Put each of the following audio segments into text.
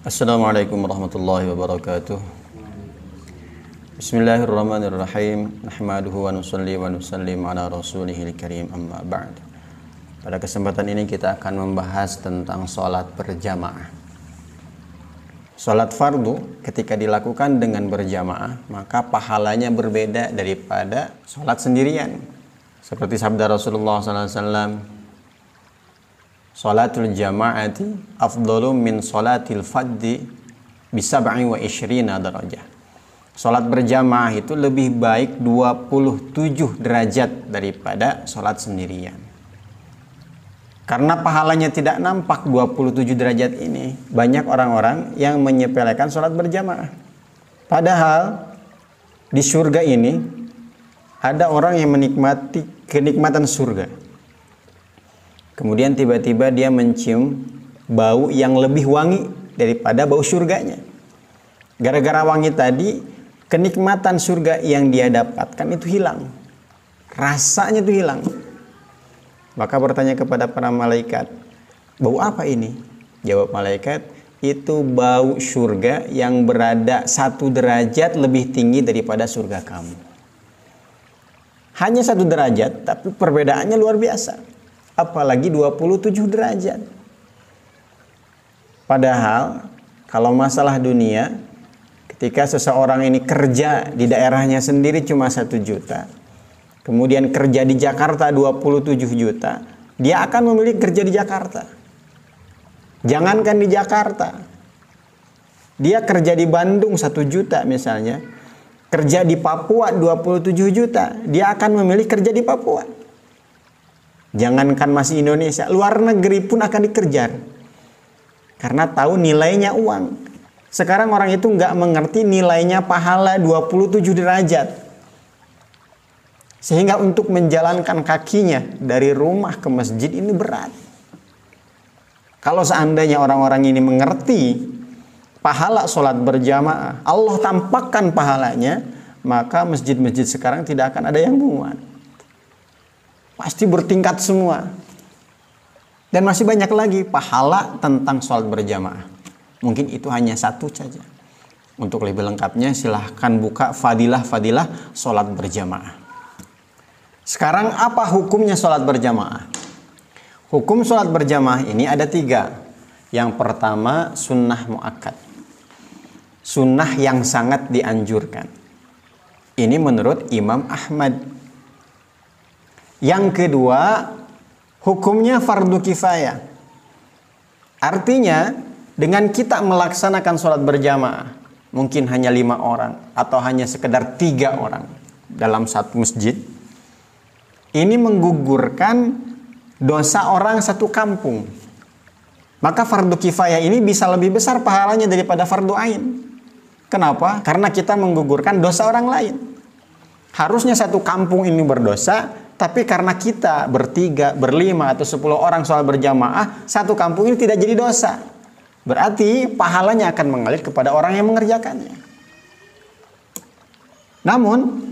Assalamualaikum warahmatullahi wabarakatuh. Bismillahirrahmanirrahim. Nahmaduhu wa nusalli wa nusallim ala rasulihil karim, amma ba'd. Pada kesempatan ini kita akan membahas tentang sholat berjamaah. Sholat fardu ketika dilakukan dengan berjamaah, maka pahalanya berbeda daripada sholat sendirian. Seperti sabda Rasulullah SAW, sholatul jama'ati afdalu min sholatil faddi bisab'i wa ishrina darajah. Sholat berjamaah itu lebih baik 27 derajat daripada sholat sendirian. Karena pahalanya tidak nampak 27 derajat ini, banyak orang-orang yang menyepelekan sholat berjamaah. Padahal di surga ini ada orang yang menikmati kenikmatan surga. Kemudian tiba-tiba dia mencium bau yang lebih wangi daripada bau surganya. Gara-gara wangi tadi, kenikmatan surga yang dia dapatkan itu hilang. Rasanya itu hilang. Maka bertanya kepada para malaikat, bau apa ini? Jawab malaikat, itu bau surga yang berada 1 derajat lebih tinggi daripada surga kamu. Hanya 1 derajat, tapi perbedaannya luar biasa. Apalagi 27 derajat. Padahal kalau masalah dunia, ketika seseorang ini kerja di daerahnya sendiri cuma 1 juta, kemudian kerja di Jakarta 27 juta, dia akan memilih kerja di Jakarta. Jangankan di Jakarta, dia kerja di Bandung 1 juta misalnya, kerja di Papua 27 juta, dia akan memilih kerja di Papua. Jangankan masih Indonesia, luar negeri pun akan dikejar. Karena tahu nilainya uang. Sekarang orang itu nggak mengerti nilainya pahala 27 derajat. Sehingga untuk menjalankan kakinya dari rumah ke masjid ini berat. Kalau seandainya orang-orang ini mengerti pahala sholat berjamaah, Allah tampakkan pahalanya, maka masjid-masjid sekarang tidak akan ada yang muat. Pasti bertingkat semua. Dan masih banyak lagi pahala tentang sholat berjamaah. Mungkin itu hanya 1 saja. Untuk lebih lengkapnya silahkan buka fadilah-fadilah sholat berjamaah. Sekarang apa hukumnya sholat berjamaah? Hukum sholat berjamaah ini ada 3. Yang pertama sunnah muakkad. Sunnah yang sangat dianjurkan. Ini menurut Imam Ahmad. Yang kedua, hukumnya fardu kifayah. Artinya, dengan kita melaksanakan sholat berjamaah, mungkin hanya 5 orang, atau hanya sekedar 3 orang dalam satu masjid, ini menggugurkan dosa orang satu kampung. Maka fardu kifayah ini bisa lebih besar pahalanya daripada fardu ain. Kenapa? Karena kita menggugurkan dosa orang lain. Harusnya satu kampung ini berdosa, tapi karena kita bertiga, berlima, atau 10 orang sholat berjamaah, satu kampung ini tidak jadi dosa. Berarti pahalanya akan mengalir kepada orang yang mengerjakannya. Namun,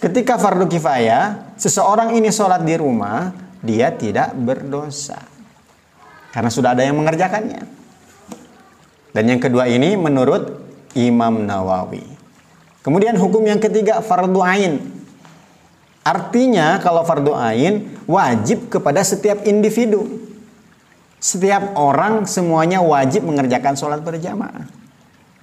ketika fardu kifayah, seseorang ini sholat di rumah, dia tidak berdosa. Karena sudah ada yang mengerjakannya. Dan yang kedua ini menurut Imam Nawawi. Kemudian hukum yang ketiga, fardu ain. Artinya kalau fardu ain wajib kepada setiap individu. Setiap orang semuanya wajib mengerjakan sholat berjamaah.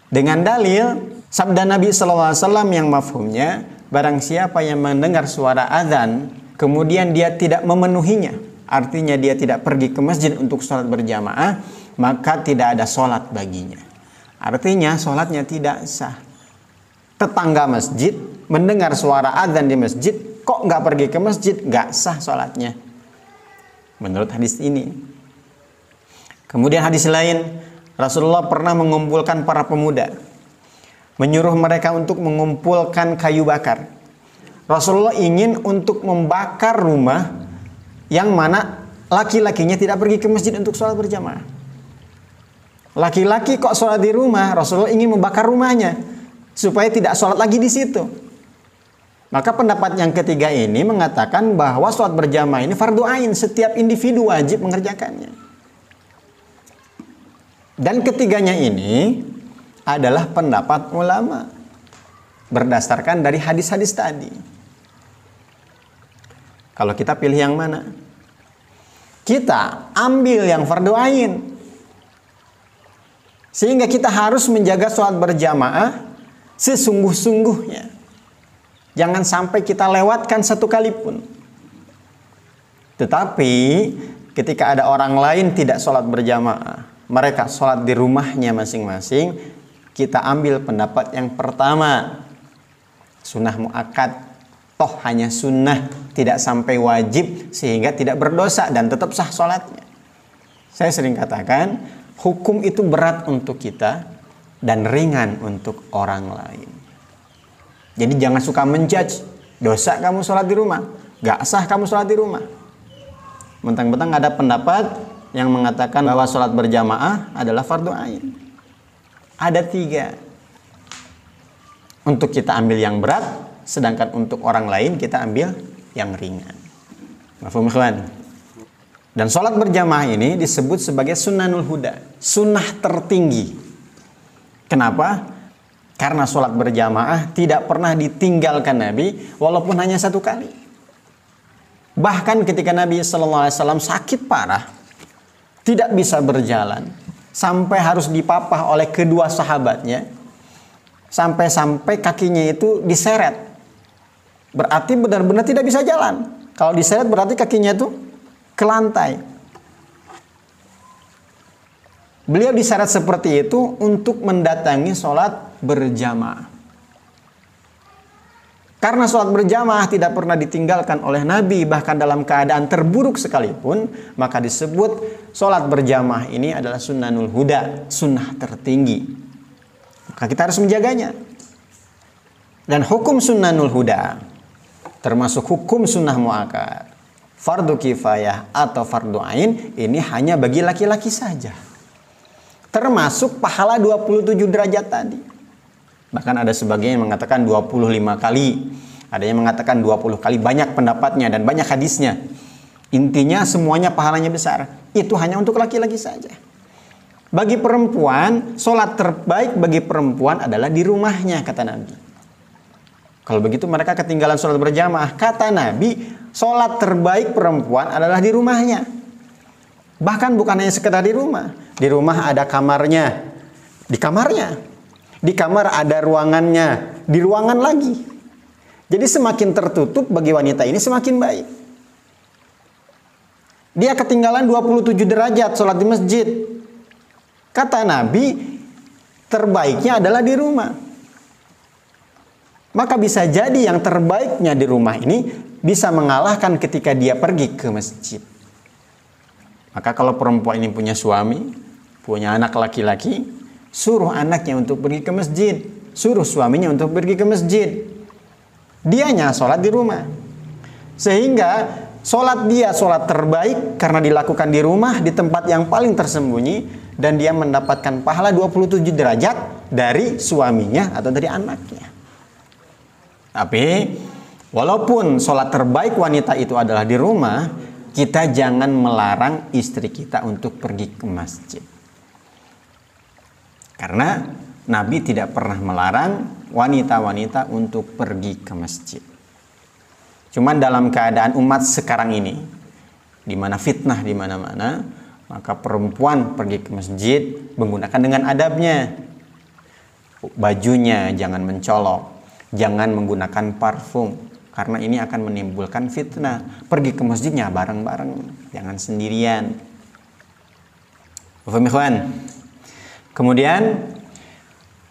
Dengan dalil sabda Nabi SAW yang mafhumnya, barang siapa yang mendengar suara azan kemudian dia tidak memenuhinya, artinya dia tidak pergi ke masjid untuk sholat berjamaah, maka tidak ada sholat baginya. Artinya sholatnya tidak sah. Tetangga masjid mendengar suara azan di masjid, kok nggak pergi ke masjid, nggak sah sholatnya. Menurut hadis ini. Kemudian hadis lain, Rasulullah pernah mengumpulkan para pemuda, menyuruh mereka untuk mengumpulkan kayu bakar. Rasulullah ingin untuk membakar rumah yang mana laki-lakinya tidak pergi ke masjid untuk sholat berjamaah. Laki-laki kok sholat di rumah, Rasulullah ingin membakar rumahnya supaya tidak sholat lagi di situ. Maka pendapat yang ketiga ini mengatakan bahwa sholat berjamaah ini fardu ain, setiap individu wajib mengerjakannya. Dan ketiganya ini adalah pendapat ulama berdasarkan dari hadis-hadis tadi. Kalau kita pilih yang mana? Kita ambil yang fardu ain. Sehingga kita harus menjaga sholat berjamaah sesungguh-sungguhnya. Jangan sampai kita lewatkan satu kali pun. Tetapi ketika ada orang lain tidak sholat berjamaah, mereka sholat di rumahnya masing-masing, kita ambil pendapat yang pertama. Sunnah muakkad, toh hanya sunnah, tidak sampai wajib, sehingga tidak berdosa dan tetap sah sholatnya. Saya sering katakan, hukum itu berat untuk kita dan ringan untuk orang lain. Jadi jangan suka menjudge, dosa kamu sholat di rumah, gak sah kamu sholat di rumah. Mentang-mentang ada pendapat yang mengatakan bahwa sholat berjamaah adalah fardu ain. Ada 3. Untuk kita ambil yang berat, sedangkan untuk orang lain kita ambil yang ringan. Mafhum ikhwan? Dan sholat berjamaah ini disebut sebagai sunnanul huda, sunnah tertinggi. Kenapa? Karena sholat berjamaah tidak pernah ditinggalkan Nabi walaupun hanya 1 kali. Bahkan ketika Nabi SAW sakit parah, tidak bisa berjalan, sampai harus dipapah oleh kedua sahabatnya, sampai-sampai kakinya itu diseret. Berarti benar-benar tidak bisa jalan. Kalau diseret berarti kakinya itu ke lantai. Beliau diseret seperti itu untuk mendatangi sholat berjamaah. Karena sholat berjamaah tidak pernah ditinggalkan oleh Nabi, bahkan dalam keadaan terburuk sekalipun, maka disebut sholat berjamaah ini adalah sunnanul huda, sunnah tertinggi. Maka kita harus menjaganya. Dan hukum sunnanul huda, termasuk hukum sunnah muakkad, fardu kifayah atau fardu ain, ini hanya bagi laki-laki saja. Termasuk pahala 27 derajat tadi. Bahkan ada sebagian yang mengatakan 25 kali. Ada yang mengatakan 20 kali. Banyak pendapatnya dan banyak hadisnya. Intinya semuanya pahalanya besar. Itu hanya untuk laki-laki saja. Bagi perempuan, sholat terbaik bagi perempuan adalah di rumahnya, kata Nabi. Kalau begitu mereka ketinggalan sholat berjamaah. Kata Nabi, sholat terbaik perempuan adalah di rumahnya. Bahkan bukan hanya sekedar di rumah. Di rumah ada kamarnya. Di kamarnya. Di kamar ada ruangannya, di ruangan lagi. Jadi semakin tertutup bagi wanita ini semakin baik. Dia ketinggalan 27 derajat sholat di masjid. Kata Nabi, terbaiknya adalah di rumah. Maka bisa jadi yang terbaiknya di rumah ini bisa mengalahkan ketika dia pergi ke masjid. Maka kalau perempuan ini punya suami, punya anak laki-laki, suruh anaknya untuk pergi ke masjid, suruh suaminya untuk pergi ke masjid. Dianya sholat di rumah. Sehingga sholat dia sholat terbaik karena dilakukan di rumah, di tempat yang paling tersembunyi, dan dia mendapatkan pahala 27 derajat dari suaminya atau dari anaknya. Tapi walaupun sholat terbaik wanita itu adalah di rumah, kita jangan melarang istri kita untuk pergi ke masjid. Karena Nabi tidak pernah melarang wanita-wanita untuk pergi ke masjid. Cuman dalam keadaan umat sekarang ini, di mana fitnah di mana-mana, maka perempuan pergi ke masjid menggunakan dengan adabnya. Bajunya jangan mencolok, jangan menggunakan parfum, karena ini akan menimbulkan fitnah. Pergi ke masjidnya bareng-bareng, jangan sendirian. Paham ikhwan? Kemudian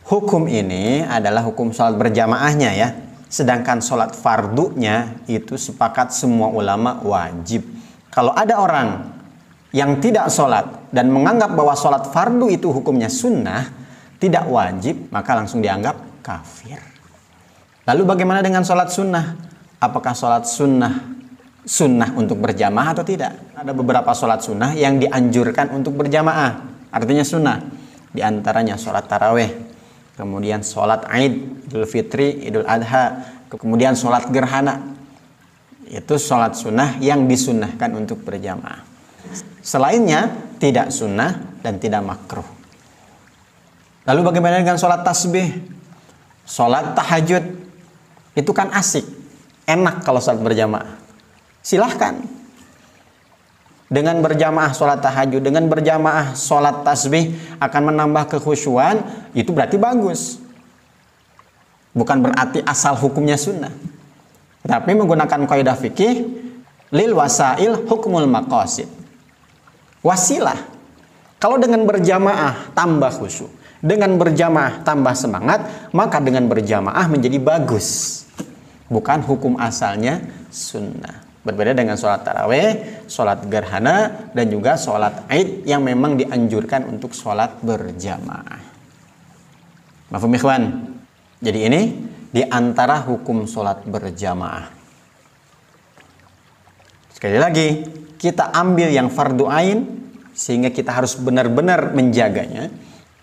hukum ini adalah hukum sholat berjamaahnya ya. Sedangkan sholat fardunya itu sepakat semua ulama wajib. Kalau ada orang yang tidak sholat dan menganggap bahwa sholat fardu itu hukumnya sunnah, tidak wajib, maka langsung dianggap kafir. Lalu bagaimana dengan sholat sunnah? Apakah sholat sunnah untuk berjamaah atau tidak? Ada beberapa sholat sunnah yang dianjurkan untuk berjamaah, artinya sunnah. Di antaranya sholat taraweh, kemudian sholat Aid, Idul Fitri, Idul Adha, kemudian sholat gerhana. Itu sholat sunnah yang disunnahkan untuk berjamaah. Selainnya tidak sunnah dan tidak makruh. Lalu bagaimana dengan sholat tasbih? Sholat tahajud. Itu kan asik. Enak kalau sholat berjamaah. Silahkan. Dengan berjamaah sholat tahajud, dengan berjamaah sholat tasbih akan menambah kekhusyuan, itu berarti bagus. Bukan berarti asal hukumnya sunnah. Tapi menggunakan kaidah fikih, lil wasail hukmul maqasid. Wasilah. Kalau dengan berjamaah tambah khusyuk, dengan berjamaah tambah semangat, maka dengan berjamaah menjadi bagus. Bukan hukum asalnya sunnah. Berbeda dengan sholat tarawih, sholat gerhana, dan juga sholat id yang memang dianjurkan untuk sholat berjamaah. Mafhum ikhwan? Jadi ini di antara hukum sholat berjamaah. Sekali lagi, kita ambil yang fardu ain sehingga kita harus benar-benar menjaganya.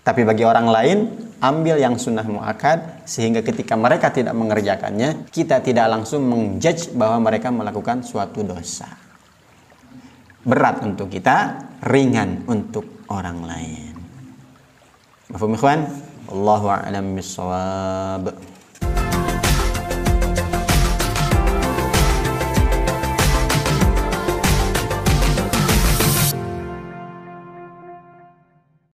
Tapi bagi orang lain, ambil yang sunnah muakkad sehingga ketika mereka tidak mengerjakannya, kita tidak langsung menjudge bahwa mereka melakukan suatu dosa. Berat untuk kita, ringan untuk orang lain. Mafhum ikhwan? Wallahu a'lam bishawab.